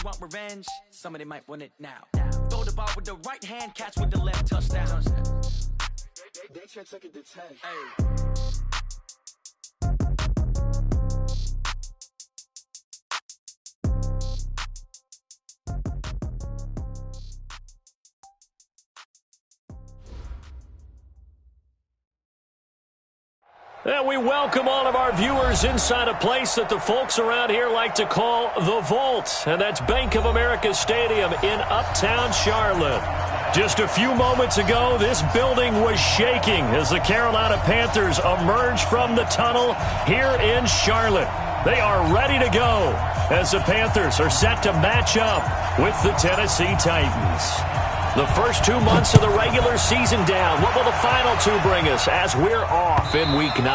want revenge, somebody might want it now. Throw the ball with the right hand, catch with the left, touchdown. They check it to 10. Hey. And we welcome all of our viewers inside a place that the folks around here like to call the Vault. And that's Bank of America Stadium in Uptown Charlotte. Just a few moments ago, this building was shaking as the Carolina Panthers emerged from the tunnel here in Charlotte. They are ready to go as the Panthers are set to match up with the Tennessee Titans. The first 2 months of the regular season down. What will the final two bring us as we're off in Week 9?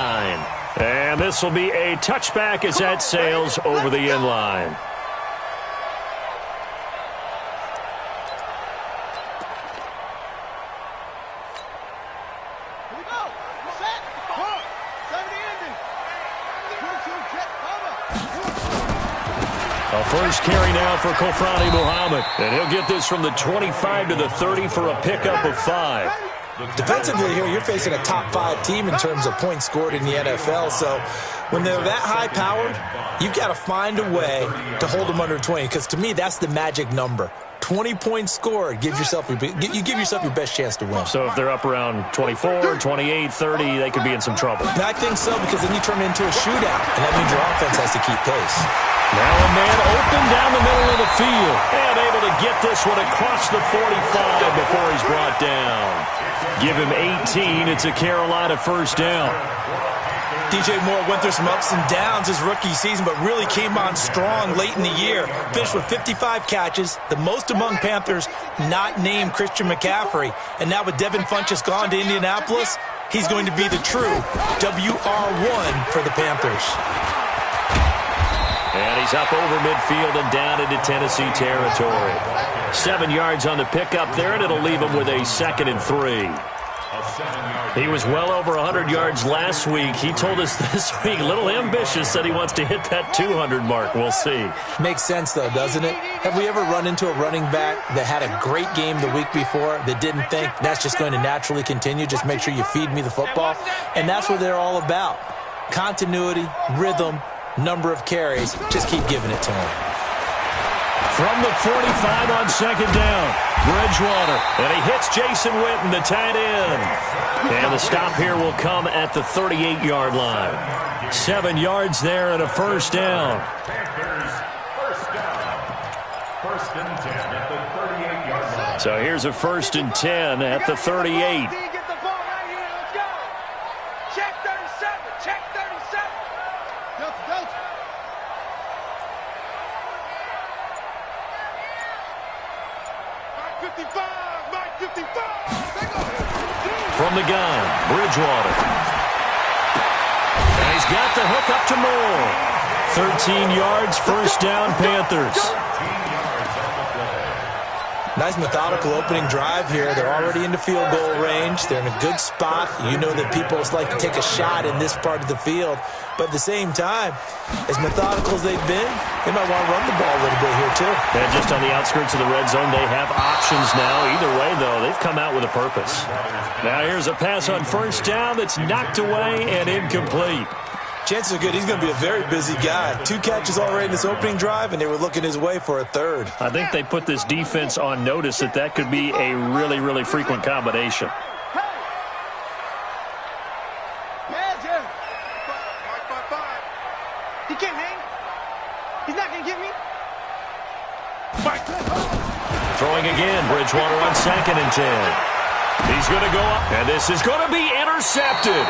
And this will be a touchback as that sails over the end line. A first carry now for Kofrani Muhammad. And he'll get this from the 25 to the 30 for a pickup of 5. Defensively here, you're facing a top 5 team in terms of points scored in the NFL. So when they're that high-powered, you've got to find a way to hold them under 20. Because to me, that's the magic number. 20 points scored, you give yourself your best chance to win. So if they're up around 24, 28, 30, they could be in some trouble. I think so, because then you turn it into a shootout, and that means your offense has to keep pace. Now a man open down the middle of the field, and able to get this one across the 45 before he's brought down. Give him 18, it's a Carolina first down. DJ Moore went through some ups and downs his rookie season, but really came on strong late in the year. Finished with 55 catches, the most among Panthers not named Christian McCaffrey. And now with Devin Funchess gone to Indianapolis, he's going to be the true WR1 for the Panthers. And he's up over midfield and down into Tennessee territory. 7 yards on the pickup there, and it'll leave him with a 2nd and 3. He was well over 100 yards last week. He told us this week, a little ambitious, said he wants to hit that 200 mark. We'll see. Makes sense, though, doesn't it? Have we ever run into a running back that had a great game the week before that didn't think that's just going to naturally continue? Just make sure you feed me the football. And that's what they're all about. Continuity, rhythm, number of carries. Just keep giving it to him. From the 45 on 2nd down, Bridgewater. And he hits Jason Witten, the tight end. And the stop here will come at the 38-yard line. 7 yards there and a first down. First and 10 at the 38-yard line. So here's a 1st and 10 at the 38. From the gun, Bridgewater. And he's got the hook up to Moore. 13 yards, first down, Panthers. Nice methodical opening drive here. They're already into field goal range. They're in a good spot. You know that people like to take a shot in this part of the field. But at the same time, as methodical as they've been, they might want to run the ball a little bit here too. And just on the outskirts of the red zone, they have options now. Either way, though, they've come out with a purpose. Now here's a pass on first down that's knocked away and incomplete. Chances are good he's going to be a very busy guy. 2 catches already in this opening drive, and they were looking his way for a 3rd. I think they put this defense on notice that could be a really, really frequent combination. He can't hang. He's not going to get me. Throwing again, Bridgewater on 2nd and 10. He's going to go up, and this is going to be intercepted.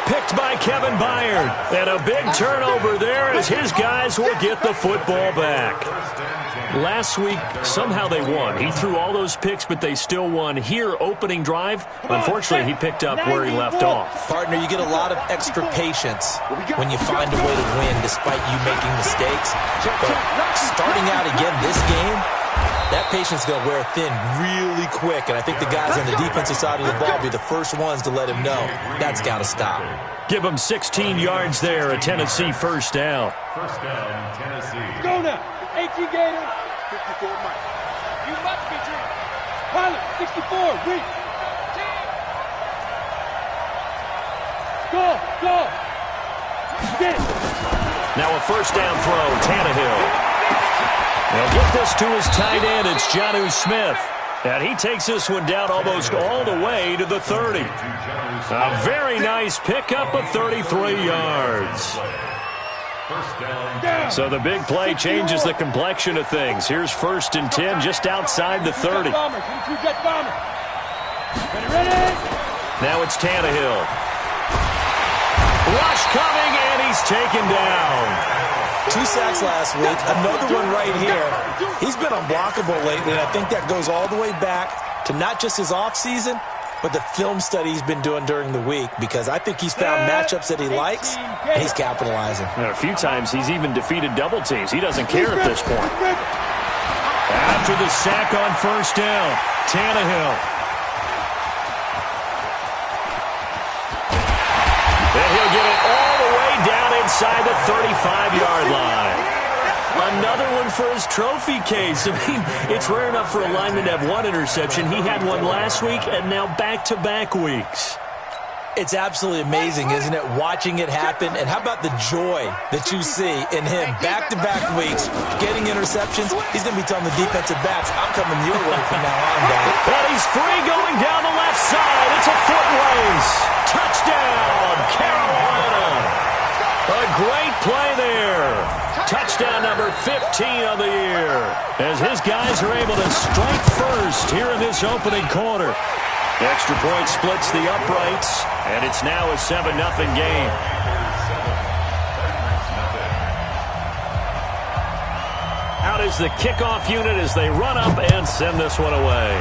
Picked by Kevin Byard. And a big turnover there as his guys will get the football back. Last week, somehow they won. He threw all those picks, but they still won. Here, opening drive, unfortunately, he picked up where he left off. Partner, you get a lot of extra patience when you find a way to win despite you making mistakes. But starting out again this game, that patience is going to wear thin really quick, and I think the guys on the defensive side of the ball will be the first ones to let him know that's got to stop. Give him 16 yards there, a Tennessee first down. First down, Tennessee. Go now. AT Gator. 54 Mike. You must be dreaming. Pilot, 64, reach. Go, go. Get it. Now a first down throw, Tannehill. They'll get this to his tight end. It's Jonnu Smith. And he takes this one down almost all the way to the 30. A very nice pickup of 33 yards. So the big play changes the complexion of things. Here's 1st and 10 just outside the 30. Now it's Tannehill. Rush coming, and he's taken down. 2 sacks last week, another one right here. He's been unblockable lately, and I think that goes all the way back to not just his offseason, but the film study he's been doing during the week, because I think he's found matchups that he likes, and he's capitalizing. And a few times he's even defeated double teams. He doesn't care at this point. After the sack on 1st down, Tannehill. And he'll get it all the way down inside the 35-yard line. Another one for his trophy case. I mean, it's rare enough for a lineman to have one interception. He had one last week and now back-to-back weeks. It's absolutely amazing, isn't it, watching it happen? And how about the joy that you see in him back-to-back weeks, getting interceptions? He's going to be telling the defensive backs, I'm coming your way from now on, guys. And he's free going down the left side. It's a foot race. Touchdown, Carolina. A great play there. Touchdown number 15 of the year, as his guys are able to strike first here in this opening quarter. Extra point splits the uprights, and it's now a 7-0 game. Out is the kickoff unit as they run up and send this one away.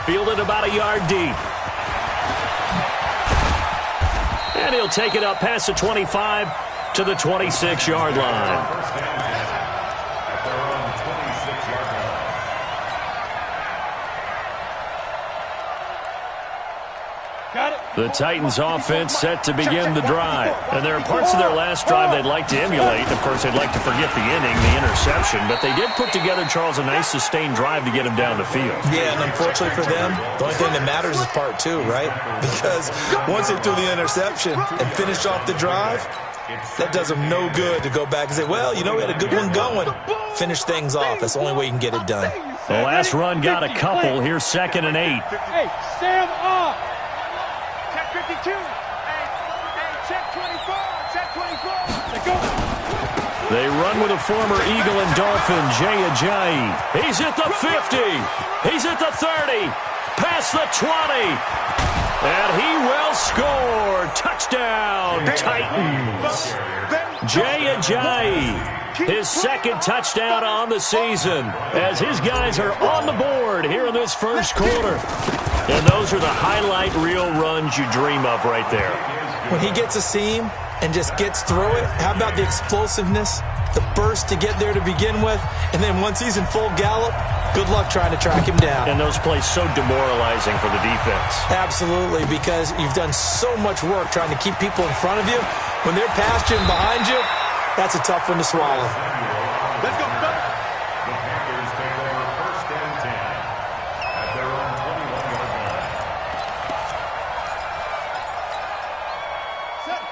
Fielded about a yard deep. And he'll take it up past the 25 to the 26-yard line. The Titans offense set to begin the drive. And there are parts of their last drive they'd like to emulate. Of course, they'd like to forget the inning, the interception. But they did put together, Charles, a nice sustained drive to get him down the field. Yeah, and unfortunately for them, the only thing that matters is part 2, right? Because once they threw the interception and finished off the drive, that does them no good to go back and say, well, you know, we had a good one going. Finish things off. That's the only way you can get it done. The last run got a couple. Here's 2nd and 8. Hey, stand up. Check 52. Hey, check 24. Check 24. Let's go. They run with a former Eagle and Dolphin, Jay Ajayi. He's at the 50. He's at the 30. Past the 20. And he will score. Touchdown, Titans. Jay Ajayi. His 2nd touchdown on the season as his guys are on the board here in this first quarter. And those are the highlight reel runs you dream of right there. When he gets a seam and just gets through it, how about the explosiveness, the burst to get there to begin with, and then once he's in full gallop, good luck trying to track him down. And those plays so demoralizing for the defense. Absolutely, because you've done so much work trying to keep people in front of you. When they're past you and behind you, that's a tough one to swallow. Let's go. The Panthers take over 1st and 10 at their own 21-yard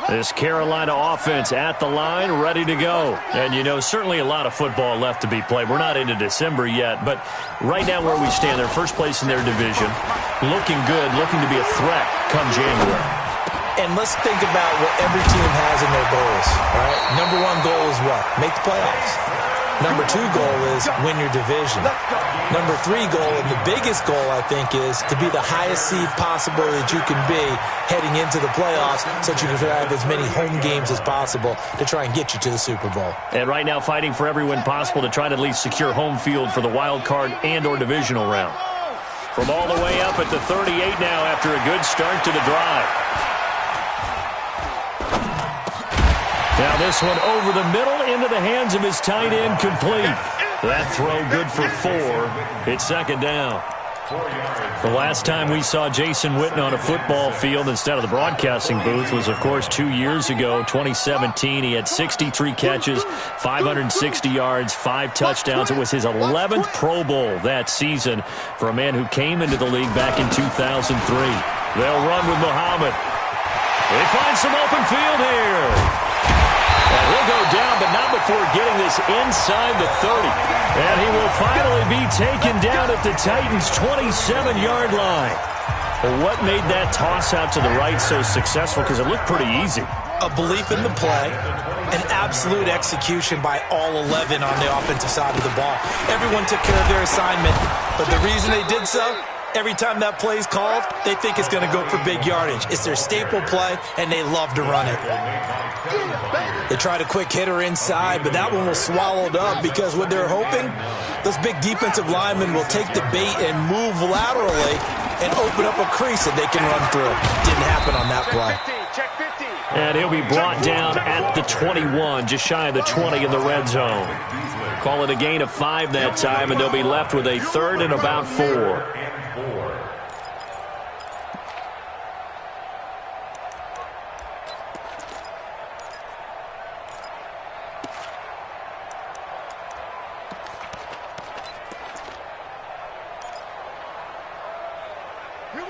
line. This Carolina offense at the line, ready to go. And, you know, certainly a lot of football left to be played. We're not into December yet, but right now where we stand, they're first place in their division. Looking good, looking to be a threat come January. And let's think about what every team has in their goals, all right? Number 1 goal is what? Make the playoffs. Number 2 goal is win your division. Number 3 goal, and the biggest goal, I think, is to be the highest seed possible that you can be heading into the playoffs so that you can have as many home games as possible to try and get you to the Super Bowl. And right now fighting for every win possible to try to at least secure home field for the wild card and or divisional round. From all the way up at the 38 now after a good start to the drive. Now this one over the middle into the hands of his tight end, complete. That throw good for 4. It's 2nd down. The last time we saw Jason Witten on a football field instead of the broadcasting booth was, of course, 2 years ago, 2017. He had 63 catches, 560 yards, 5 touchdowns. It was his 11th Pro Bowl that season for a man who came into the league back in 2003. They'll run with Muhammad. They find some open field here. And he'll go down, but not before getting this inside the 30. And he will finally be taken down at the Titans' 27-yard line. Well, what made that toss out to the right so successful? Because it looked pretty easy. A belief in the play, an absolute execution by all 11 on the offensive side of the ball. Everyone took care of their assignment, but the reason they did so, every time that play is called, they think it's going to go for big yardage. It's their staple play, and they love to run it. They tried a quick hitter inside, but that one was swallowed up because what they're hoping, those big defensive linemen will take the bait and move laterally and open up a crease that they can run through. Didn't happen on that play. And he'll be brought down at the 21, just shy of the 20 in the red zone. Call it a gain of 5 that time, and they'll be left with a 3rd and about 4.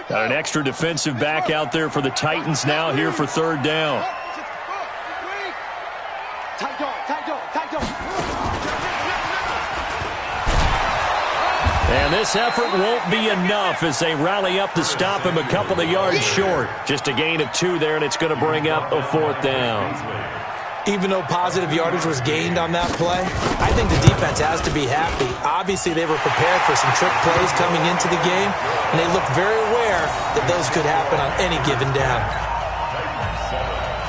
Got an extra defensive back out there for the Titans now here for 3rd down. And this effort won't be enough as they rally up to stop him a couple of yards short. Just a gain of 2 there, and it's going to bring up a 4th down. Even though positive yardage was gained on that play, I think the defense has to be happy. Obviously, they were prepared for some trick plays coming into the game, and they looked very aware that those could happen on any given down.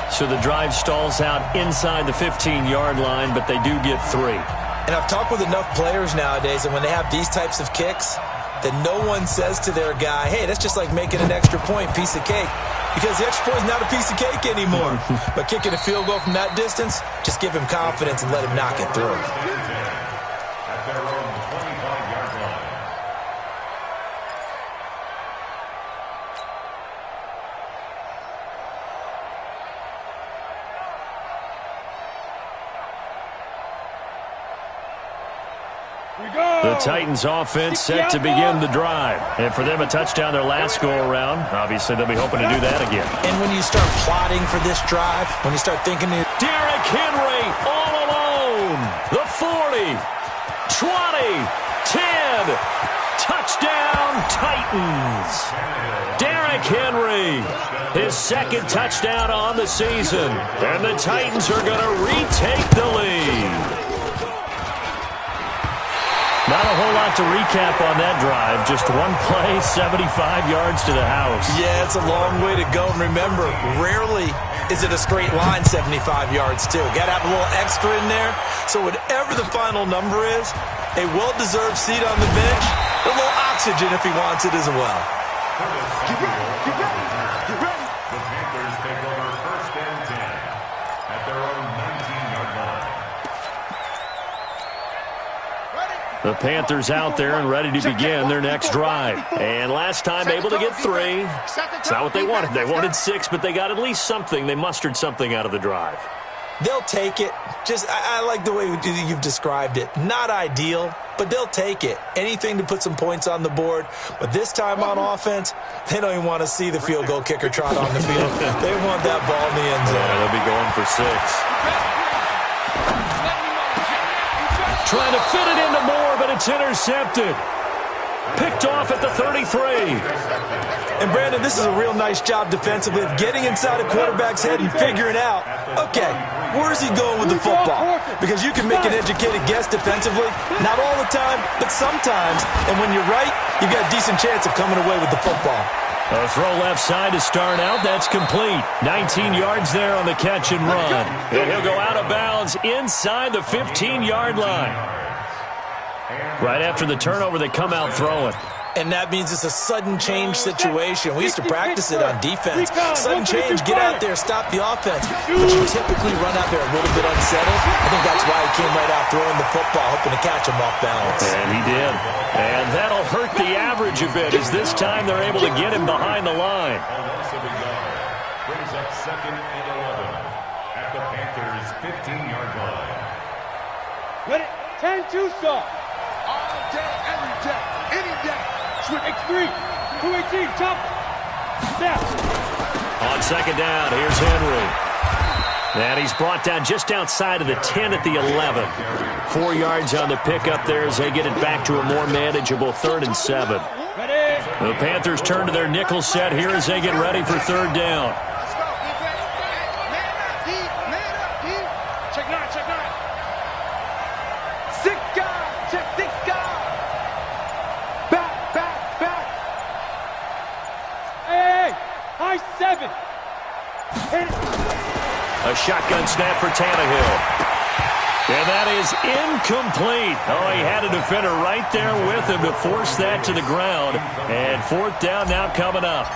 So the drive stalls out inside the 15-yard line, but they do get 3. And I've talked with enough players nowadays, and when they have these types of kicks, that no one says to their guy, hey, that's just like making an extra point, piece of cake. Because the extra point is not a piece of cake anymore. But kicking a field goal from that distance, just give him confidence and let him knock it through. At their own 25-yard line. The Titans offense set to begin the drive. And for them, a touchdown their last go-around. Obviously, they'll be hoping to do that again. And when you start plotting for this drive, when you start thinking... Derrick Henry all alone. The 40, 20, 10. Touchdown, Titans. Derrick Henry, his 2nd touchdown on the season. And the Titans are going to retake the lead. Not a whole lot to recap on that drive. Just one play, 75 yards to the house. Yeah, it's a long way to go. And remember, rarely is it a straight line 75 yards, too. Got to have a little extra in there. So whatever the final number is, a well-deserved seat on the bench, a little oxygen if he wants it as well. Get ready. The Panthers take over 1st and 10 at their own 19-yard line. The Panthers out there and ready to begin their next drive. And last time able to get 3. It's not what they wanted. They wanted 6, but they got at least something. They mustered something out of the drive. They'll take it. I like the way you've described it. Not ideal, but they'll take it. Anything to put some points on the board. But this time on offense, they don't even want to see the field goal kicker trot on the field. They want that ball in the end zone. Yeah, they'll be going for 6. Trying to fit it into Moore, but it's intercepted. Picked off at the 33. And, Brandon, this is a real nice job defensively of getting inside a quarterback's head and figuring out, okay, where's he going with the football? Because you can make an educated guess defensively, not all the time, but sometimes. And when you're right, you've got a decent chance of coming away with the football. A throw left side to start out. That's complete. 19 yards there on the catch and run. And he'll go out of bounds inside the 15-yard line. Right after the turnover, they come out throwing. And that means it's a sudden change situation. We used to practice it on defense. Sudden change, get out there, stop the offense. But you typically run out there a little bit unsettled. I think that's why he came right out throwing the football, hoping to catch him off balance. And he did. And that'll hurt the average a bit, as this time they're able to get him behind the line. A loss of a yard. Brings up 2nd and 11 at the Panthers' 15-yard line. Ready? 10-2 start. All day, every day, any day. Switch X3, 218, chop. Snap. On 2nd down, here's Henry. And he's brought down just outside of the 10 at the 11. 4 yards on the pickup there as they get it back to a more manageable 3rd and 7. Ready? The Panthers turn to their nickel set here as they get ready for 3rd down. Let's go. Man up, D. Man up, D. Check 9, check 9. 6 guys. Check 6 guys. Back, back, back. Hey, high 7. Hit it. A shotgun snap for Tannehill. And that is incomplete. Oh, he had a defender right there with him to force that to the ground. And 4th down now coming up.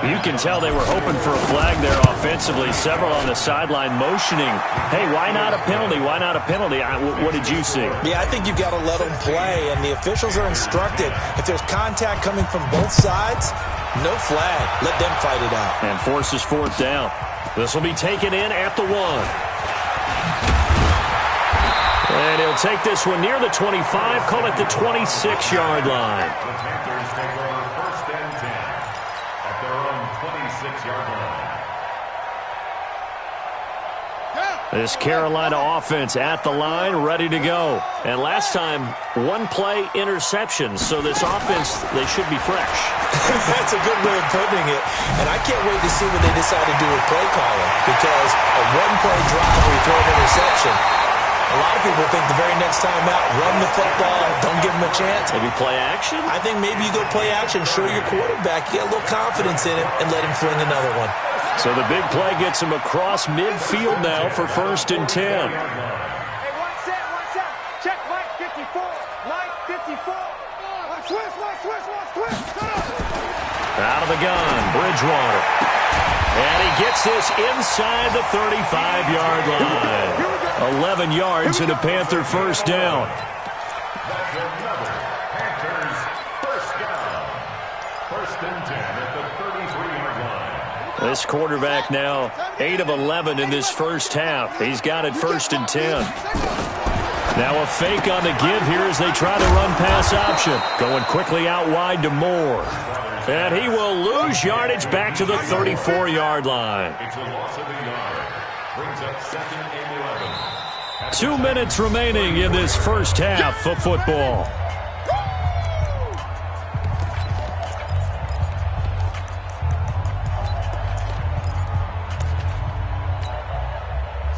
You can tell they were hoping for a flag there offensively. Several on the sideline motioning. Hey, why not a penalty? Why not a penalty? What did you see? Yeah, I think you've got to let them play, and the officials are instructed. If there's contact coming from both sides, no flag. Let them fight it out. And forces 4th down. This will be taken in at the 1. And he'll take this one near the 25, call it the 26-yard line. The Panthers take over 1st and 10 at their own 26-yard line. This Carolina offense at the line, ready to go. And last time, 1-play interception. So this offense, they should be fresh. That's a good way of putting it. And I can't wait to see what they decide to do with play calling. Because a 1-play drive where you throw an interception, a lot of people think the very next time out, run the football, don't give them a chance. Maybe play action? I think maybe you go play action, show your quarterback, you get a little confidence in him, and let him fling another one. So the big play gets him across midfield now for 1st and 10. Hey, one set. Check Mike 54. Mike 54. One switch. Out of the gun, Bridgewater. And he gets this inside the 35-yard line. 11 yards and a Panther 1st down. That's another Panthers 1st down. 1st and 10 at the 33-yard line. This quarterback now 8 of 11 in this first half. He's got it 1st and 10. Now a fake on the give here as they try to run pass option. Going quickly out wide to Moore. And he will lose yardage back to the 34-yard line. It's a loss of a yard. Brings up 2nd and 11. 2 minutes remaining in this first half of football.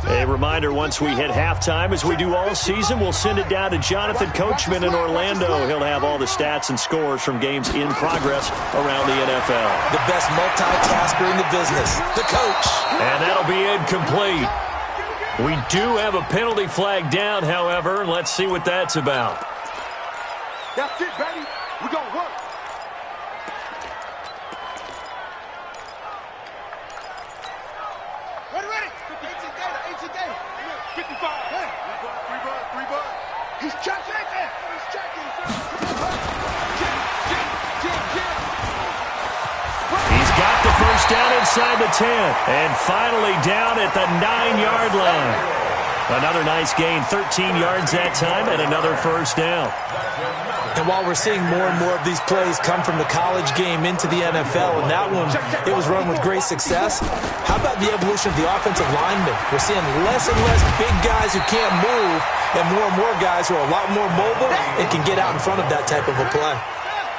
A reminder, once we hit halftime, as we do all season, we'll send it down to Jonathan Coachman in Orlando. He'll have all the stats and scores from games in progress around the NFL. The best multitasker in the business, the coach. And that'll be incomplete. We do have a penalty flag down, however. Let's see what that's about. That's it, baby. We're going to work. Ready. 18 data. 55. Hey. 3 bud. He's checking. He's got the first down inside the 10. And finally down at the 9-yard line. Another nice gain, 13 yards that time, and another 1st down. And while we're seeing more and more of these plays come from the college game into the NFL, and that one, it was run with great success, how about the evolution of the offensive linemen? We're seeing less and less big guys who can't move, and more guys who are a lot more mobile and can get out in front of that type of a play.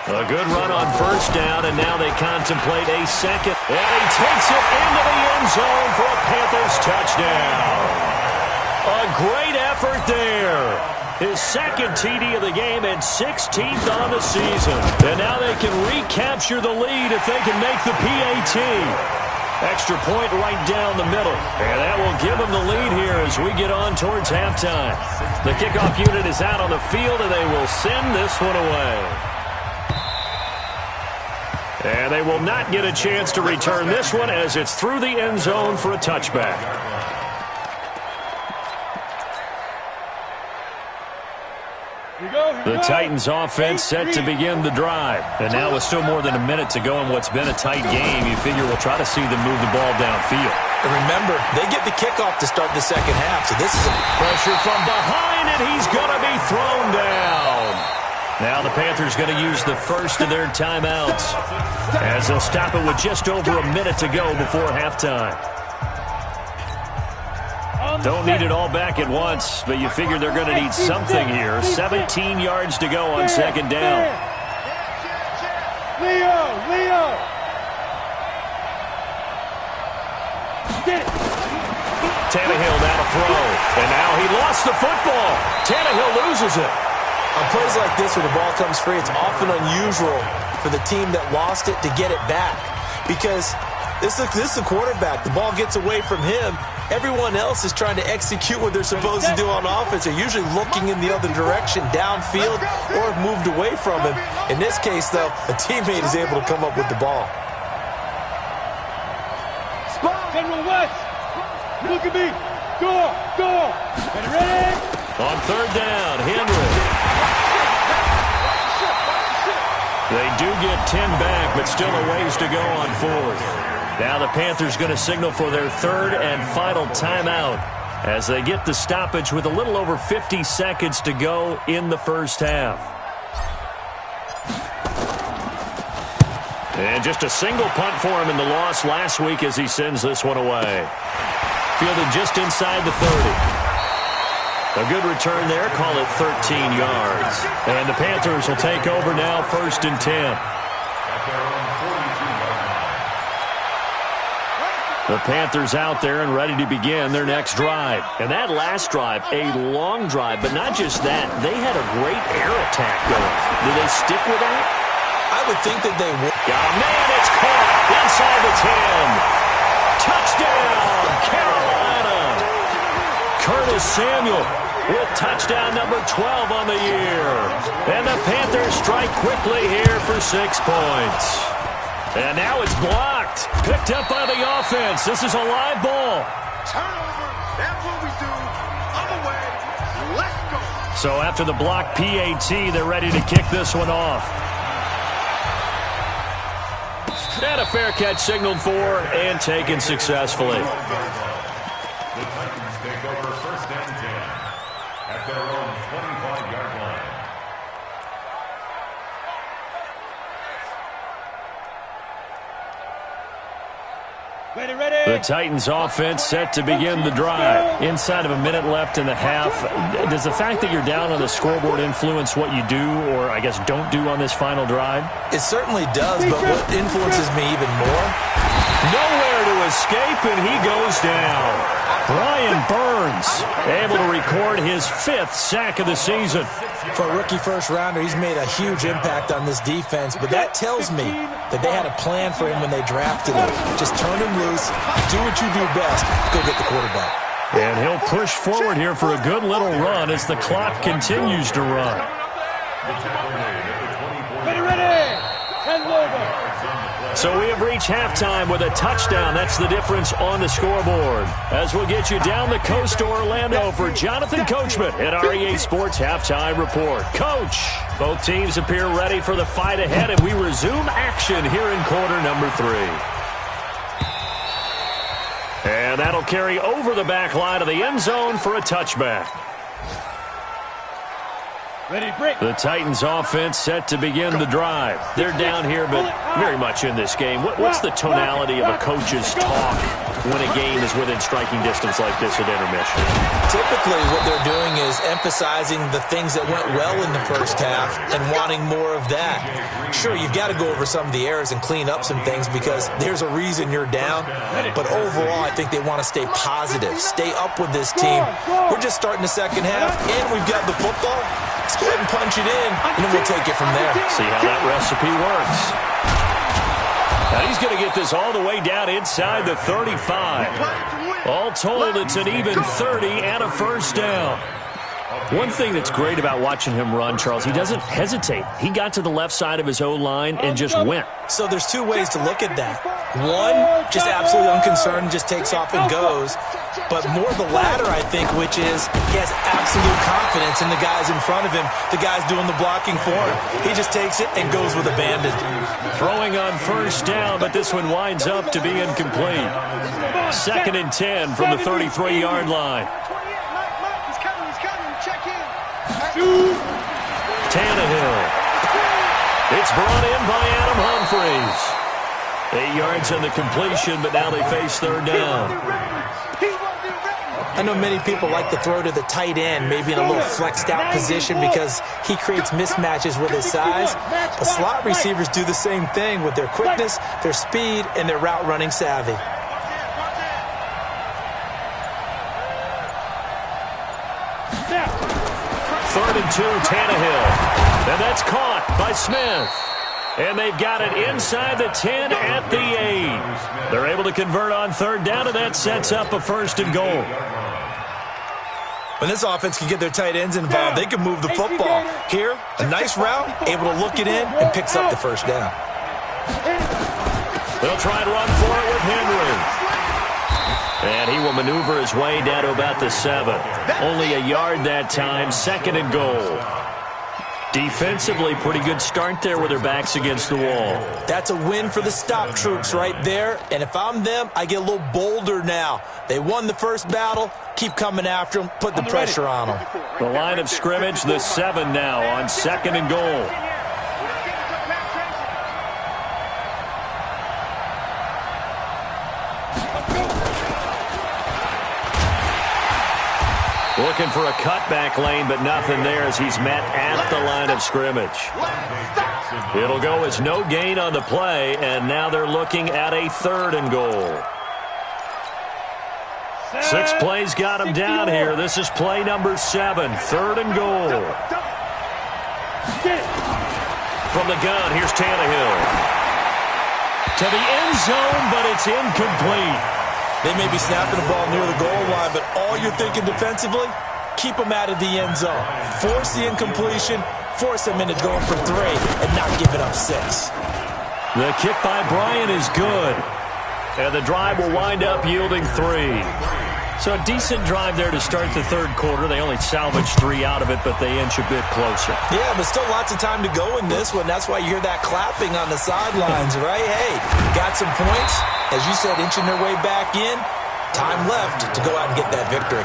A good run on 1st down, and now they contemplate a second. And he takes it into the end zone for a Panthers touchdown. A great effort there. His 2nd TD of the game and 16th on the season. And now they can recapture the lead if they can make the PAT. Extra point right down the middle. And that will give them the lead here as we get on towards halftime. The kickoff unit is out on the field, and they will send this one away. And they will not get a chance to return this one as it's through the end zone for a touchback. The Titans offense set to begin the drive. And now with still more than a minute to go in what's been a tight game, you figure we'll try to see them move the ball downfield. And remember, they get the kickoff to start the second half, so this is a pressure from behind, and he's going to be thrown down. Now the Panthers going to use the first of their timeouts as they'll stop it with just over a minute to go before halftime. Don't need it all back at once, but you figure they're going to need something here. 17 yards to go on second down. Leo! Tannehill now to throw, and now he lost the football. Tannehill loses it. On plays like this where the ball comes free, it's often unusual for the team that lost it to get it back because this is the quarterback. The ball gets away from him. Everyone else is trying to execute what they're supposed to do on offense. They're usually looking in the other direction, downfield, or have moved away from him. In this case, though, a teammate is able to come up with the ball. General West, look at me. Go. Get ready. On third down, Henry. They do get 10 back, but still a ways to go on fourth. Now the Panthers going to signal for their third and final timeout as they get the stoppage with a little over 50 seconds to go in the first half. And just a single punt for him in the loss last week as he sends this one away. Fielded just inside the 30. A good return there, call it 13 yards. And the Panthers will take over now, 1st and 10. The Panthers out there and ready to begin their next drive. And that last drive, a long drive, but not just that. They had a great air attack going. Do they stick with that? I would think that they would. Got a man, it's caught inside the 10. Touchdown, Carolina. Curtis Samuel with touchdown number 12 on the year. And the Panthers strike quickly here for 6 points. And now it's blocked. Picked up by the offense. This is a live ball. Turnover. That's what we do. On the way. Let's go. So after the block PAT, they're ready to kick this one off. And a fair catch signaled for and taken successfully. The Titans take over 1st and 10 at their own 25-yard line. The Titans offense set to begin the drive. Inside of a minute left in the half. Does the fact that you're down on the scoreboard influence what you do or, I guess, don't do on this final drive? It certainly does, but what influences me even more? Nowhere to escape, and he goes down. Brian Burns able to record his 5th sack of the season. For a rookie first-rounder, he's made a huge impact on this defense, but that tells me that they had a plan for him when they drafted him. Just turn him loose, do what you do best, go get the quarterback. And he'll push forward here for a good little run as the clock continues to run. Ready. Hand over. So we have reached halftime with a touchdown. That's the difference on the scoreboard. As we'll get you down the coast to Orlando for Jonathan Coachman at REA Sports Halftime Report. Coach, both teams appear ready for the fight ahead, and we resume action here in quarter number 3. And that'll carry over the back line of the end zone for a touchback. Ready, break. The Titans offense set to begin the drive. They're down here, but very much in this game. What's the tonality of a coach's talk when a game is within striking distance like this at intermission? Typically, what they're doing is emphasizing the things that went well in the first half and wanting more of that. Sure, you've got to go over some of the errors and clean up some things because there's a reason you're down. But overall, I think they want to stay positive, stay up with this team. We're just starting the second half, and we've got the football. Let's go ahead and punch it in, and then we'll take it from there. See how that recipe works. Now he's going to get this all the way down inside the 35. All told, it's an even 30 and a first down. One thing that's great about watching him run, Charles, he doesn't hesitate. He got to the left side of his O-line and just went. So there's two ways to look at that. One, just absolutely unconcerned, just takes off and goes. But more the latter, I think, which is he has absolute confidence in the guys in front of him, the guys doing the blocking for him. He just takes it and goes with abandon. Throwing on first down, but this one winds up to be incomplete. 2nd and 10 from the 33-yard line. Tannehill. It's brought in by Adam Humphries. 8 yards on the completion, but now they face 3rd down. I know many people like to throw to the tight end, maybe in a little flexed out position because he creates mismatches with his size. But slot receivers do the same thing with their quickness, their speed, and their route running savvy. Third and 2, Tannehill. And that's caught by Smith. And they've got it inside the 10 at the 8. They're able to convert on 3rd down, and that sets up a 1st and goal. When this offense can get their tight ends involved, they can move the football. Here, a nice route, able to look it in, and picks up the 1st down. They'll try and run for it with Henry. And he will maneuver his way down to about the 7. Only a yard that time, 2nd and goal. Defensively, pretty good start there with their backs against the wall. That's a win for the stop troops right there. And if I'm them, I get a little bolder now. They won the first battle. Keep coming after them. Put the pressure on them. The line of scrimmage, the 7 now on 2nd and goal. Looking for a cutback lane, but nothing there as he's met at the line of scrimmage. It'll go as no gain on the play, and now they're looking at a 3rd and goal. 6 plays got him down here. This is play number 7, 3rd and goal. From the gun, here's Tannehill. To the end zone, but it's incomplete. They may be snapping the ball near the goal line, but all you're thinking defensively, keep them out of the end zone. Force the incompletion, force them into going for 3, and not giving up 6. The kick by Bryant is good. And the drive will wind up yielding 3. So a decent drive there to start the 3rd quarter. They only salvaged 3 out of it, but they inch a bit closer. Yeah, but still lots of time to go in this one. That's why you hear that clapping on the sidelines, right? Hey, got some points. As you said, inching their way back in. Time left to go out and get that victory.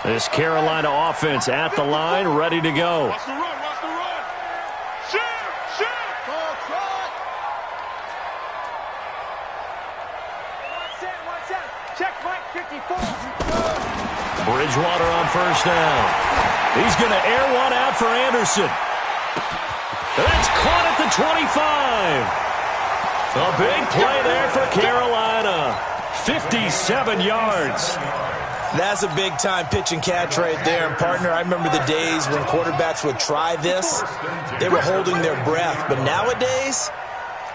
This Carolina offense at the line, ready to go. Watch the run, watch the run. Shoot. Watch out. Check Mike 54. Bridgewater on first down. He's going to air one out for Anderson. That's caught at the 25. A big play there for Carolina. 57 yards. That's a big-time pitch and catch right there. And, partner, I remember the days when quarterbacks would try this. They were holding their breath. But nowadays,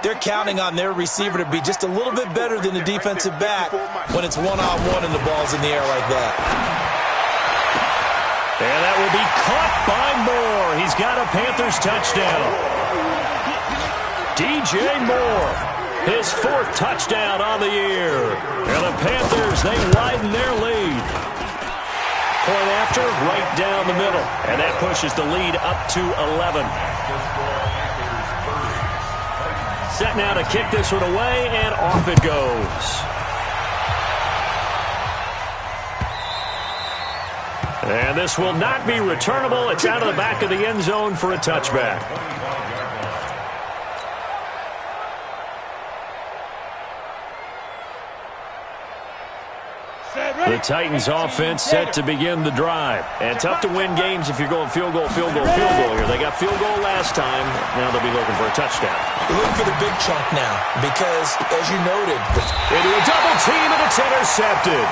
they're counting on their receiver to be just a little bit better than the defensive back when it's one-on-one and the ball's in the air like that. And that will be caught by Moore. He's got a Panthers touchdown. DJ Moore, his 4th touchdown on the year. And the Panthers, they widen their lead. Point after, right down the middle. And that pushes the lead up to 11. Set now to kick this one away, and off it goes. And this will not be returnable. It's out of the back of the end zone for a touchback. The Titans offense set to begin the drive. And tough to win games if you're going field goal here. They got field goal last time. Now they'll be looking for a touchdown. They're looking for the big chunk now because, as you noted, into a double team, and it's intercepted.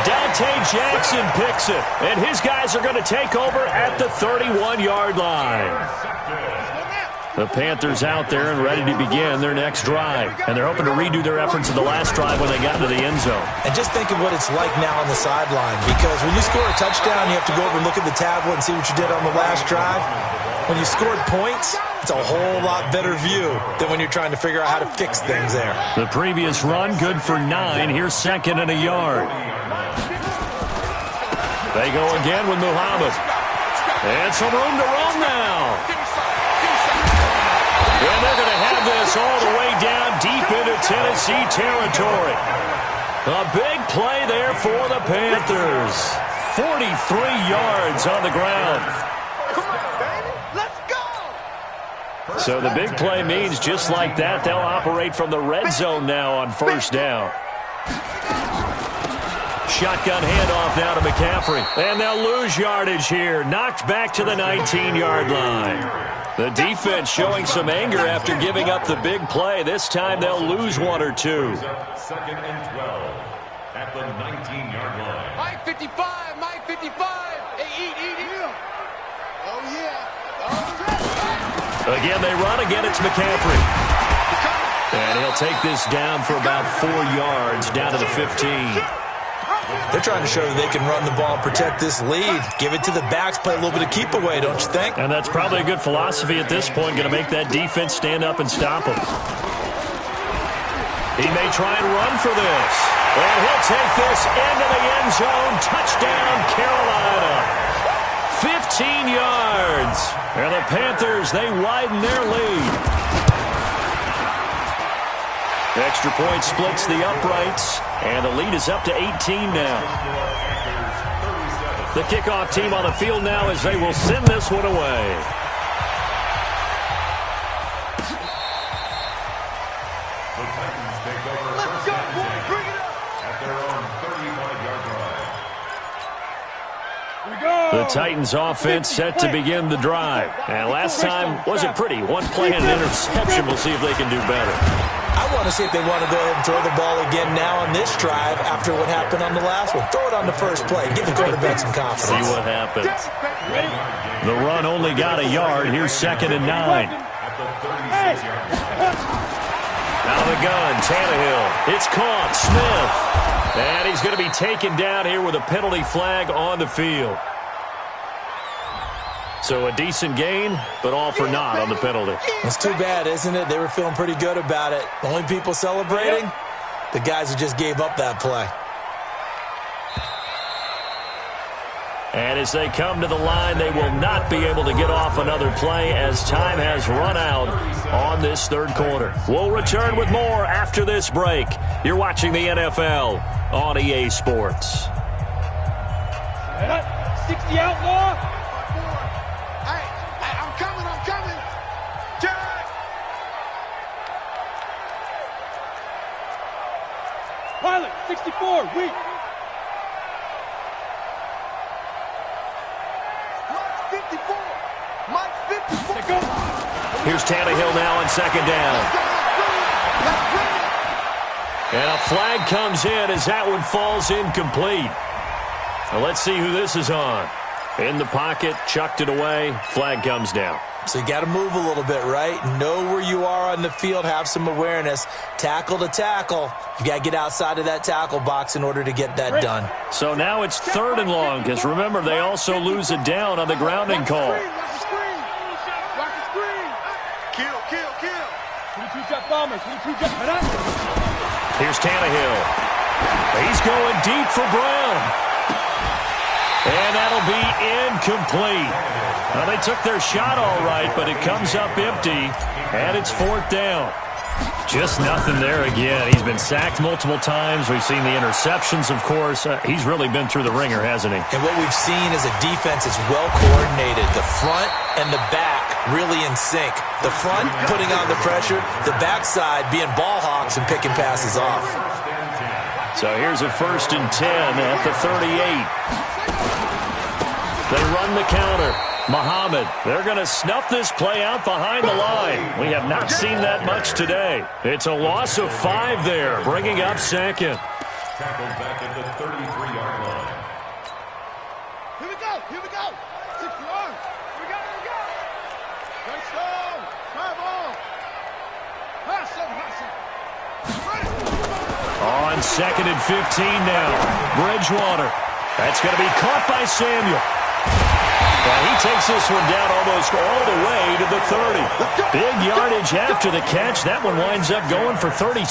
Dante Jackson picks it, and his guys are going to take over at the 31-yard line. The Panthers out there and ready to begin their next drive. And they're hoping to redo their efforts of the last drive when they got into the end zone. And just think of what it's like now on the sideline, because when you score a touchdown, you have to go over and look at the tablet and see what you did on the last drive. When you scored points, it's a whole lot better view than when you're trying to figure out how to fix things there. The previous run, good for 9. Here's 2nd and a yard. They go again with Muhammad. And some room to run now. And they're going to have this all the way down deep into Tennessee territory. A big play there for the Panthers. 43 yards on the ground. Come on, baby. Let's go. So the big play means just like that, they'll operate from the red zone now on 1st down. Shotgun handoff now to McCaffrey. And they'll lose yardage here. Knocked back to the 19-yard line. The defense showing some anger after giving up the big play. This time they'll lose 1 or 2. 2nd and 12 at the 19-yard line. Mike 55, Mike 55. Hey, eat. Oh, yeah. Again, they run. Again, it's McCaffrey. And he'll take this down for about 4 yards, down to the 15. They're trying to show that they can run the ball and protect this lead. Give it to the backs, play a little bit of keep away, don't you think? And that's probably a good philosophy at this point, going to make that defense stand up and stop them. He may try and run for this. And he'll take this into the end zone. Touchdown, Carolina. 15 yards. And the Panthers, they widen their lead. Extra point splits the uprights, and the lead is up to 18 now. The kickoff team on the field now as they will send this one away. The Titans take over. Let's go, boy. Bring it up. At their own 35-yard line. We go. The Titans offense set to begin the drive. And last time wasn't pretty. 1 play and an interception. We'll see if they can do better. I want to see if they want to go ahead and throw the ball again now on this drive after what happened on the last one. Throw it on the first play. Give the quarterback some confidence. See what happens. The run only got a yard. Here's 2nd and 9. At the 36-yard line. Now the gun, Tannehill. It's caught. Smith. And he's going to be taken down here with a penalty flag on the field. So a decent gain, but all for naught on the penalty. It's too bad, isn't it? They were feeling pretty good about it. The only people celebrating, the guys who just gave up that play. And as they come to the line, they will not be able to get off another play as time has run out on this 3rd quarter. We'll return with more after this break. You're watching the NFL on EA Sports. 60 outlaw. I'm coming. Jack. Pilot, 64, weak. Mike 54. Here's Tannehill now on 2nd down. And a flag comes in as that one falls incomplete. Now let's see who this is on. In the pocket, chucked it away, flag comes down. So you got to move a little bit, right? Know where you are on the field, have some awareness. Tackle to tackle. You got to get outside of that tackle box in order to get that done. So now it's 3rd and long, because remember, they also lose it down on the grounding call. Watch the screen. Kill. 22-jet bombers. 22-jet. Here's Tannehill. He's going deep for Brown. And that'll be incomplete. Now, they took their shot all right, but it comes up empty, and it's 4th down. Just nothing there again. He's been sacked multiple times. We've seen the interceptions, of course. He's really been through the ringer, hasn't he? And what we've seen is a defense that's well coordinated. The front and the back really in sync. The front putting on the pressure, the backside being ball hawks and picking passes off. So here's a 1st and 10 at the 38. They run the counter. Muhammad, they're going to snuff this play out behind the line. We have not seen that much today. It's a loss of 5 there, bringing up 2nd. Tackled back at the 33-yard line. Here we go. 6 yards. Here we go. Touchdown. On 2nd and 15 now. Bridgewater. That's going to be caught by Samuel. And he takes this one down almost all the way to the 30. Big yardage after the catch. That one winds up going for 36.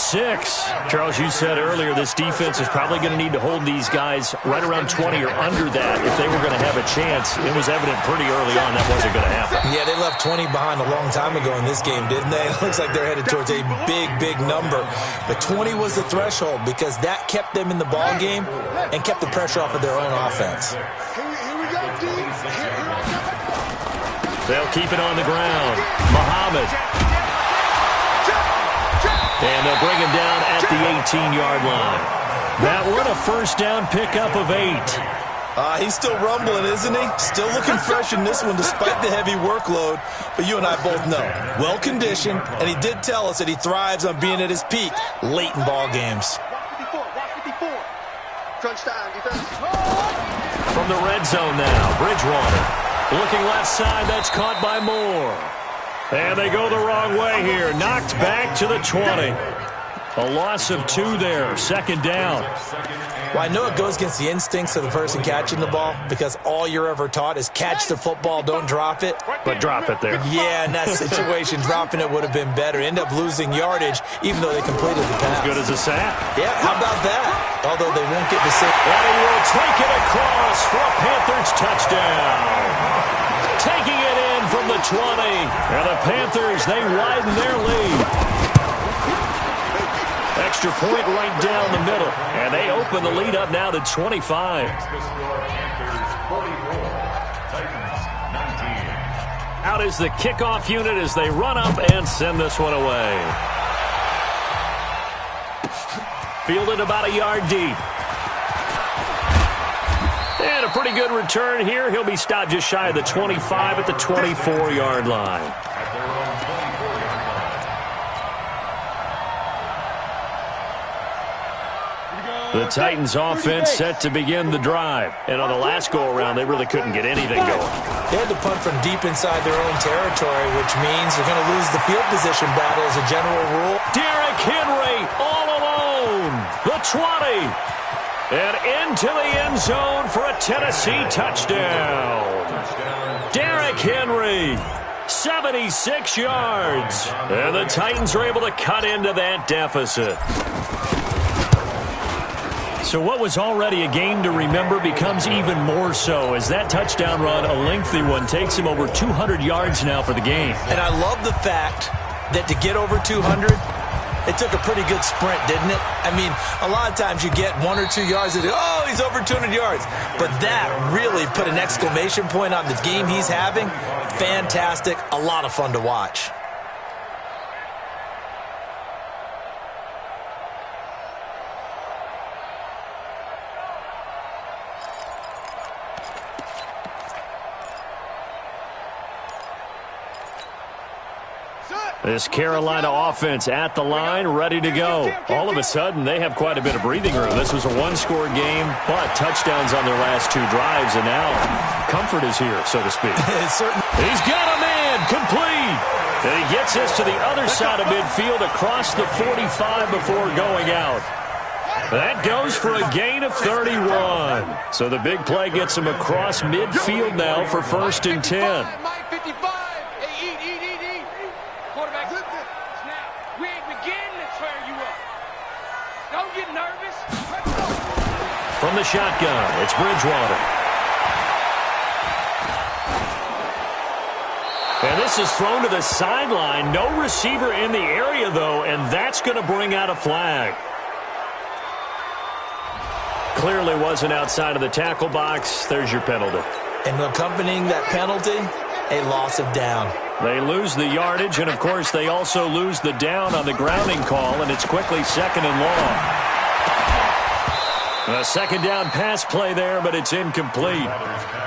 Charles, you said earlier this defense is probably going to need to hold these guys right around 20 or under that if they were going to have a chance. It was evident pretty early on that wasn't going to happen. Yeah, they left 20 behind a long time ago in this game, didn't they? It looks like they're headed towards a big, big number. But 20 was the threshold because that kept them in the ball game and kept the pressure off of their own offense. They'll keep it on the ground. Muhammad. And they'll bring him down at the 18-yard line. That one a first down pickup of 8. He's still rumbling, isn't he? Still looking fresh in this one despite the heavy workload. But you and I both know, well-conditioned, and he did tell us that he thrives on being at his peak late in ball games. Crunch time, defense. From the red zone now, Bridgewater. Looking left side, that's caught by Moore. And they go the wrong way here. Knocked back to the 20. A loss of 2 there, 2nd down. Well, I know it goes against the instincts of the person catching the ball because all you're ever taught is catch the football, don't drop it. But drop it there. Yeah, in that situation, dropping it would have been better. End up losing yardage even though they completed the pass. As good as a sack. Yeah, how about that? Although they won't get the same. And he will take it across for a Panthers touchdown. Taking it in from the 20. And the Panthers, they widen their lead. Extra point right down the middle. And they open the lead up now to 25. Out is the kickoff unit as they run up and send this one away. Fielded about a yard deep. And a pretty good return here. He'll be stopped just shy of the 25 at the 24-yard line. The Titans offense set to begin the drive. And on the last go-around, they really couldn't get anything going. They had to punt from deep inside their own territory, which means they're going to lose the field position battle as a general rule. Derrick Henry all alone. The 20. And into the end zone for a Tennessee touchdown. Derrick Henry, 76 yards. And the Titans are able to cut into that deficit. So what was already a game to remember becomes even more so as that touchdown run, a lengthy one, takes him over 200 yards now for the game. And I love the fact that to get over 200, it took a pretty good sprint, didn't it? I mean, a lot of times you get 1 or 2 yards and oh, he's over 200 yards. But that really put an exclamation point on the game he's having. Fantastic. A lot of fun to watch. This Carolina offense at the line, ready to go. All of a sudden, they have quite a bit of breathing room. This was a one-score game, but touchdowns on their last 2 drives, and now comfort is here, so to speak. He's got a man, complete. And he gets this to the other side of midfield across the 45 before going out. That goes for a gain of 31. So the big play gets him across midfield now for 1st and 10. From the shotgun, it's Bridgewater. And this is thrown to the sideline. No receiver in the area, though, and that's going to bring out a flag. Clearly wasn't outside of the tackle box. There's your penalty. And accompanying that penalty, a loss of down. They lose the yardage, and, of course, they also lose the down on the grounding call, and it's quickly 2nd and long. A 2nd down pass play there, but it's incomplete.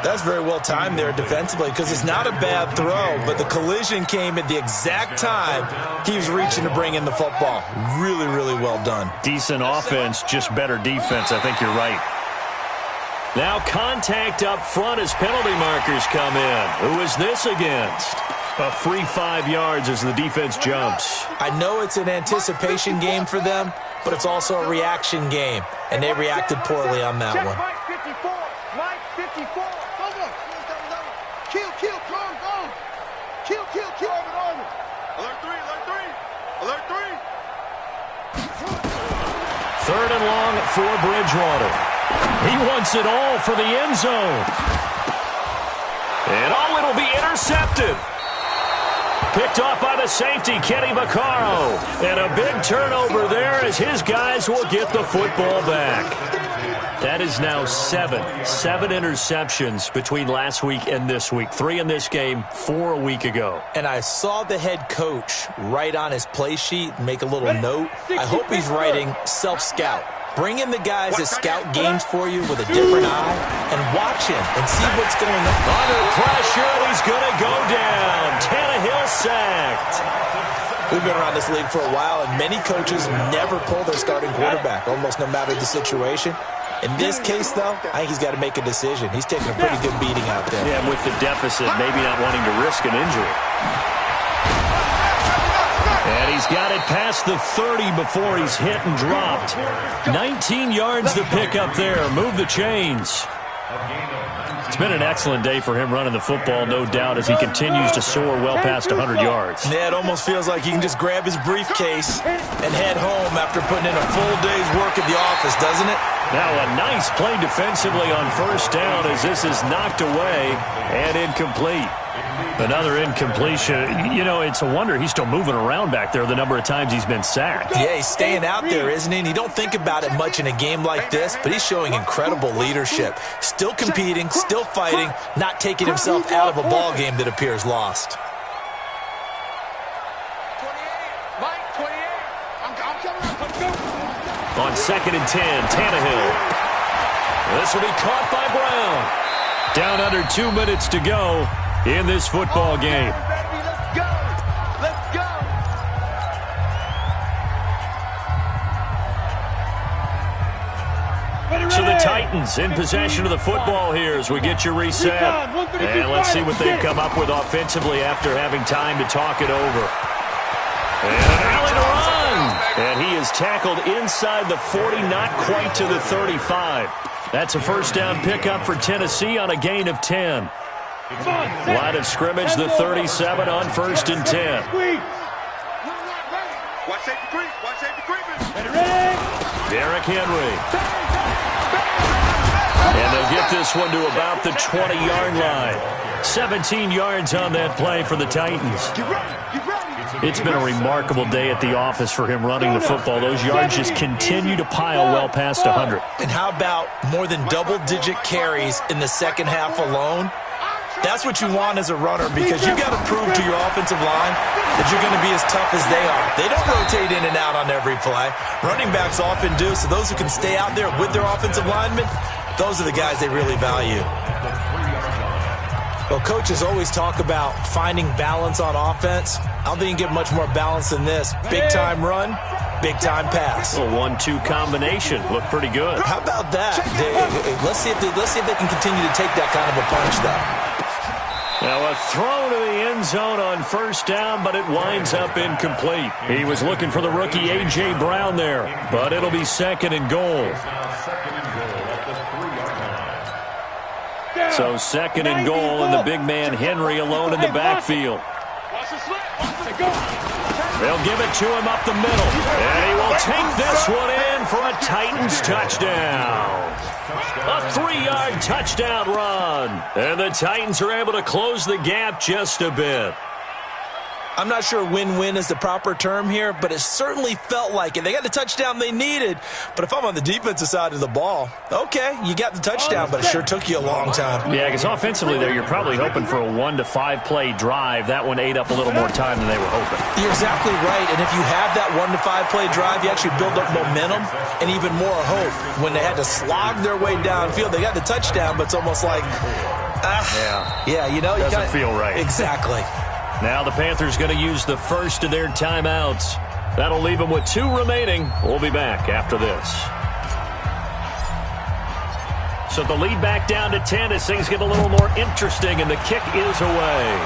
That's very well timed there defensively because it's not a bad throw, but the collision came at the exact time he was reaching to bring in the football. Really, really well done. Decent offense, just better defense. I think you're right. Now contact up front as penalty markers come in. Who is this against? A free 5 yards as the defense jumps. I know it's an anticipation game for them, but it's also a reaction game, and they reacted poorly on that one. Mike 54. Mike 54. Come on. Kill. Go. Kill. Armin. Alert 3. Alert 3. Third and long for Bridgewater. He wants it all for the end zone. And it'll be intercepted. Picked off by the safety, Kenny Vaccaro. And a big turnover there as his guys will get the football back. That is now seven interceptions between last week and this week. 3 in this game, 4 a week ago. And I saw the head coach write on his play sheet, make a little note. I hope he's writing self-scout. Bring in the guys that scout games for you with a different eye and watch him and see what's going on. Under pressure, and he's going to go down. Tannehill sacked. We've been around this league for a while, and many coaches never pull their starting quarterback, almost no matter the situation. In this case, though, I think he's got to make a decision. He's taking a pretty good beating out there. Yeah, with the deficit, maybe not wanting to risk an injury. And he's got it past the 30 before he's hit and dropped. 19 yards to pick up there. Move the chains. It's been an excellent day for him running the football, no doubt, as he continues to soar well past 100 yards. Yeah, it almost feels like he can just grab his briefcase and head home after putting in a full day's work at the office, doesn't it? Now a nice play defensively on first down as this is knocked away and incomplete. Another incompletion. You know, it's a wonder he's still moving around back there the number of times he's been sacked. Yeah, he's staying out there, isn't he? And you don't think about it much in a game like this, but he's showing incredible leadership. Still competing, still fighting, not taking himself out of a ball game that appears lost. 28. I'm coming. On 2nd and 10, Tannehill. This will be caught by Brown. Down under 2 minutes to go in this football game. Let's go. So the Titans in possession of the football here as we get you reset. And let's see what they've come up with offensively after having time to talk it over. And an alley to run. And he is tackled inside the 40, not quite to the 35. That's a first down pickup for Tennessee on a gain of 10. Line of scrimmage, the 37 on 1st and 10. Derrick Henry. And they'll get this one to about the 20-yard line. 17 yards on that play for the Titans. It's been a remarkable day at the office for him running the football. Those yards just continue to pile well past 100. And how about more than double-digit carries in the second half alone? That's what you want as a runner, because you've got to prove to your offensive line that you're going to be as tough as they are. They don't rotate in and out on every play. Running backs often do, so those who can stay out there with their offensive linemen, those are the guys they really value. Well, coaches always talk about finding balance on offense. I don't think you can get much more balance than this. Big-time run, big-time pass. A 1-2 combination. Looked pretty good. How about that? Let's see if they can continue to take that kind of a punch, though. Now a throw to the end zone on first down, but it winds up incomplete. He was looking for the rookie A.J. Brown there, but it'll be 2nd and goal. So 2nd and goal, and the big man Henry alone in the backfield. They'll give it to him up the middle, and he will take this one in for a Titans touchdown. A 3-yard touchdown run, and the Titans are able to close the gap just a bit. I'm not sure win-win is the proper term here, but it certainly felt like it. They got the touchdown they needed, but if I'm on the defensive side of the ball, okay, you got the touchdown, but it sure took you a long time. Yeah, because offensively there, you're probably hoping for a 1 to 5 play drive. That one ate up a little more time than they were hoping. You're exactly right, and if you have that 1 to 5 play drive, you actually build up momentum and even more hope. When they had to slog their way downfield, they got the touchdown, but it's almost like, you know, doesn't feel right. Exactly. Now the Panthers going to use the first of their timeouts. That'll leave them with 2 remaining. We'll be back after this. So the lead back down to 10 as things get a little more interesting, and the kick is away.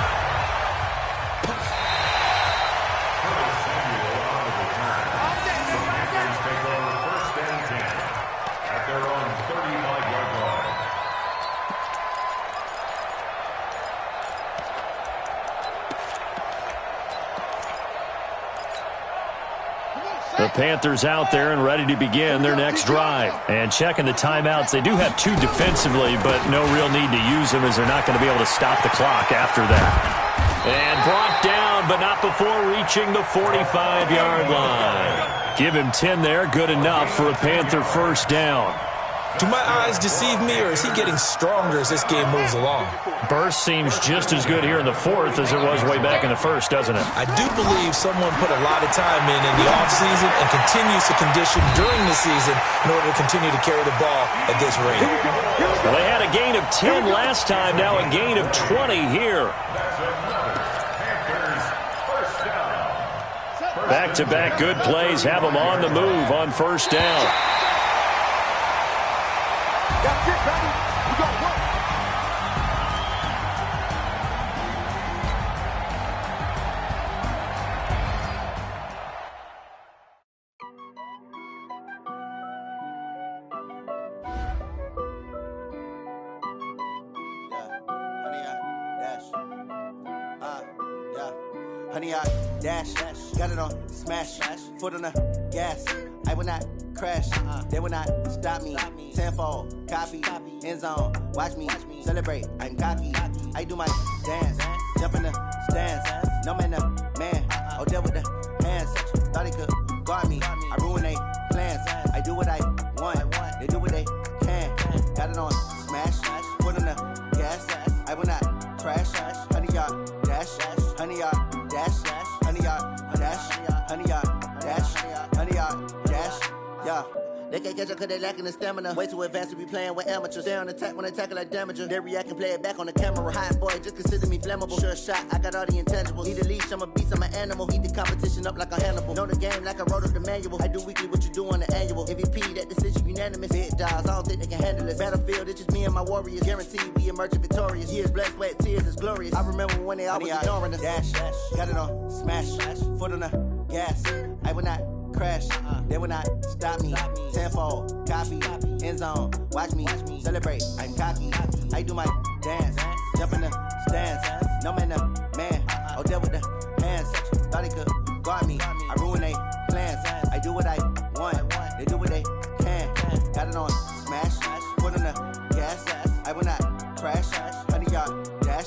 Panthers out there and ready to begin their next drive. And checking the timeouts, they do have 2 defensively, but no real need to use them as they're not going to be able to stop the clock after that. And brought down, but not before reaching the 45-yard line. Give him 10 there, good enough for a Panther first down. Do my eyes deceive me, or is he getting stronger as this game moves along? Burst seems just as good here in the fourth as it was way back in the first, doesn't it? I do believe someone put a lot of time in the offseason and continues to condition during the season in order to continue to carry the ball at this rate. Well, they had a gain of 10 last time, now a gain of 20 here. Back-to-back good plays have them on the move on first down. That's it, baby. We got work. Honey, I dash, got it on smash, foot on the gas. I will not crash, they will not stop me. Tenfold, copy, end zone, watch me celebrate. I'm cocky, I do my dance, jump in the stands. No man, the man, deal with the hands. Thought he could guard me, I ruin they plans. I do what I want, they do what they can. Got it on smash, foot on the gas. I will not crash, honey, y'all dash, honey, y'all dash, honey, y'all dash, honey, y'all dash, honey, y'all dash, yeah. They can't catch up cause they lacking the stamina. Way too advanced to be playing with amateurs. Stay on attack when I tackle like damager. They react and play it back on the camera. Hot boy, just consider me flammable. Sure shot, I got all the intangibles. Need a leash, I'm a beast, I'm an animal. Heat the competition up like a Hannibal. Know the game like I wrote up the manual. I do weekly what you do on the annual. MVP, that decision unanimous. Big dogs, I don't think they can handle it. Battlefield, it's just me and my warriors. Guaranteed we emerging victorious. Years, blood, sweat, tears, it's glorious. I remember when they always ignoring us. Dash, got it on smash, foot on the gas. I will not crash, they will not stop me. Tenfold, copy, end zone, watch me celebrate. I'm cocky, I do my dance, jump in the stands. No man, the man, deal with the hands. Thought he could guard me, I ruin they plans. I do what I want, they do what they can. Got it on smash, foot on the gas. I will not crash, honey, y'all dash,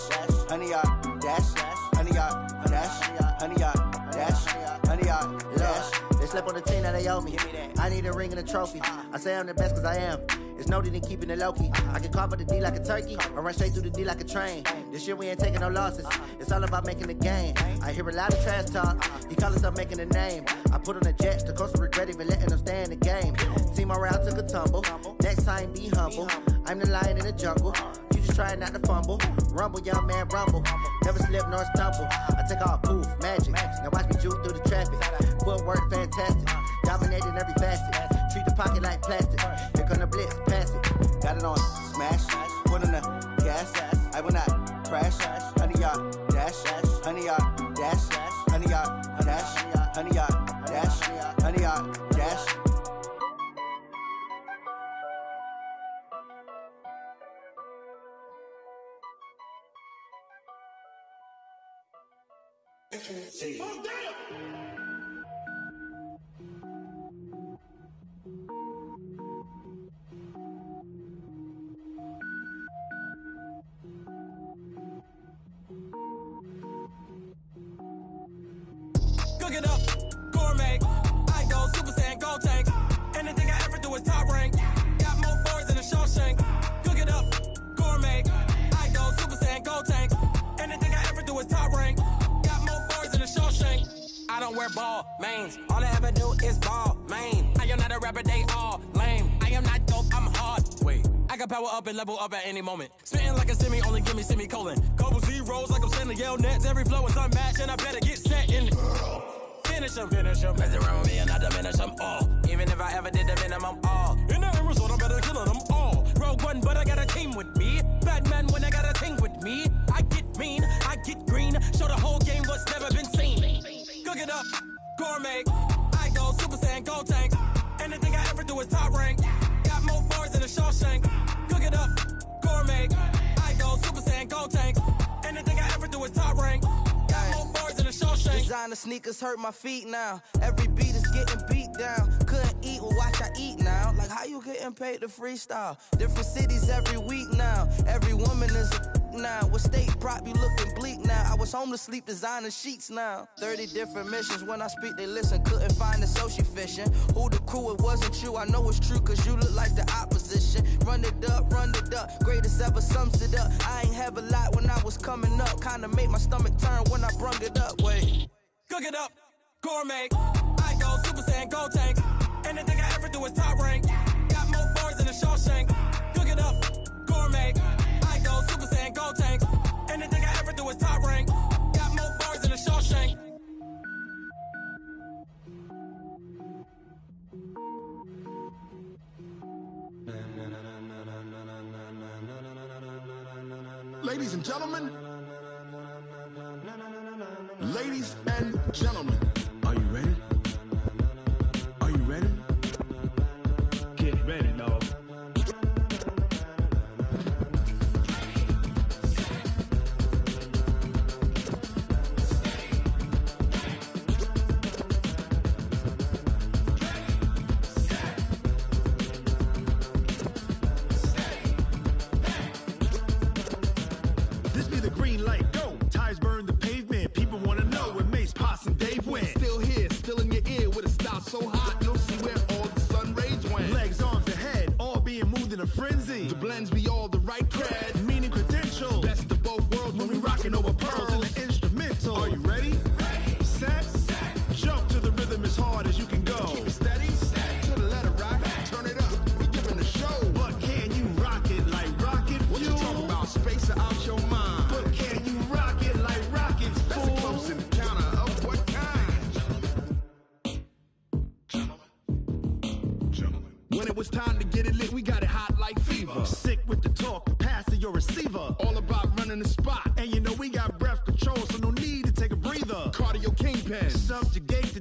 honey, y'all dash, honey, y'all dash, honey, y'all dash, honey, y'all dash. They slept on the team that they owe me. I need a ring and a trophy. I say I'm the best cause I am. It's no need in keeping it low-key. I can carve up the D like a turkey or run straight through the D like a train. This year we ain't taking no losses. It's all about making the game. I hear a lot of trash talk. He call himself making a name. I put on the Jets. The coach will regret even letting them stay in the game. Team morale took a tumble. Next time be humble. I'm the lion in the jungle. You just trying not to fumble. Rumble, young man, rumble. Never slip nor stumble. I take off, poof, magic. Now watch me juke through the traffic. Footwork fantastic. Dominating every facet. Treat the pocket like plastic. Here come the blitz, pass it. Got it on smash, foot on the gas. I will not crash. Honey, y'all dash, honey, y'all dash, honey, y'all dash, honey, y'all dash, honey, y'all dash. Oh, damn! Cook it up, gourmet. I go Super Saiyan, gold tank. Anything I ever do is top rank. Got more boards than a Shawshank. Cook it up, gourmet. I go Super Saiyan, gold tank. Anything I ever do is top rank. Got more boards than a Shawshank. I don't wear ball mains. All I ever do is ball main. I am not a rapper, they all lame. I am not dope, I'm hard. Wait, I can power up and level up at any moment. Spitting like a semi, only give me semicolon. Couple zeros like I'm sending yell nets. Every flow is unmatched and I better get set in. Finish them. Mess around with me and I diminish them all. Even if I ever did the minimum all. In the end result, I better kill them all. Rogue One, but I got a team with me. Batman when I got a thing with me. I get mean, I get green. Show the whole game what's never been seen. Cook it up, gourmet. I go Super Saiyan, gold tank. Anything I ever do is top rank. Got more bars than a Shawshank. Cook it up, gourmet. I go Super Saiyan, gold tank. Anything I ever do is top rank. Got more bars than a Shawshank. Designer sneakers hurt my feet now. Every beat is getting beat down. Couldn't eat, well watch I eat now. Like how you getting paid to freestyle? Different cities every week now. Every woman is a now. What state prop you looking bleak now? I was home to sleep designing sheets now. 30 different missions. When I speak they listen. Couldn't find the so she fishing. Who the crew? It wasn't you. I know it's true cause you look like the opposition. Run it up, greatest ever sums it up. I ain't have a lot when I was coming up. Kinda made my stomach turn when I brung it up. Wait. Cook it up, gourmet. I go Super Saiyan, go tank. Anything I ever do is top rank. Got more bars than a Shawshank. Cook it up, gourmet. I go Super Saiyan, go tank. Anything I ever do is top rank. Got more bars than a Shawshank. Ladies and gentlemen, ladies and gentlemen, are you ready? Are you ready? Get ready, dog. This be the green light, go. Tires burn the pavement. People wanna know where Mace, Pops, and Dave went. Still here, still in your ear with a style so hot, you'll see where all the sun rays went. Legs, arms, the head, all being moved in a frenzy. The blends be all the right cred, Meaning credentials. best of both worlds When we rockin' over pearls in the instrumental. Are you ready? Set, jump to the rhythm as hard as you can go. Keep it steady, to the letter right, turn it up, we giving the show. But can you rock it like rocket What you fuel? talking about, space out your mind? But can you rock it like rockets, That's a close fool? encounter of what kind? Gentlemen. When it was time to get it lit, we got it hot like fever. Sick with the talk, pass to your receiver. All about running the spot, And you know we got breath control, so no need to take a breather. cardio kingpin. Subjugate the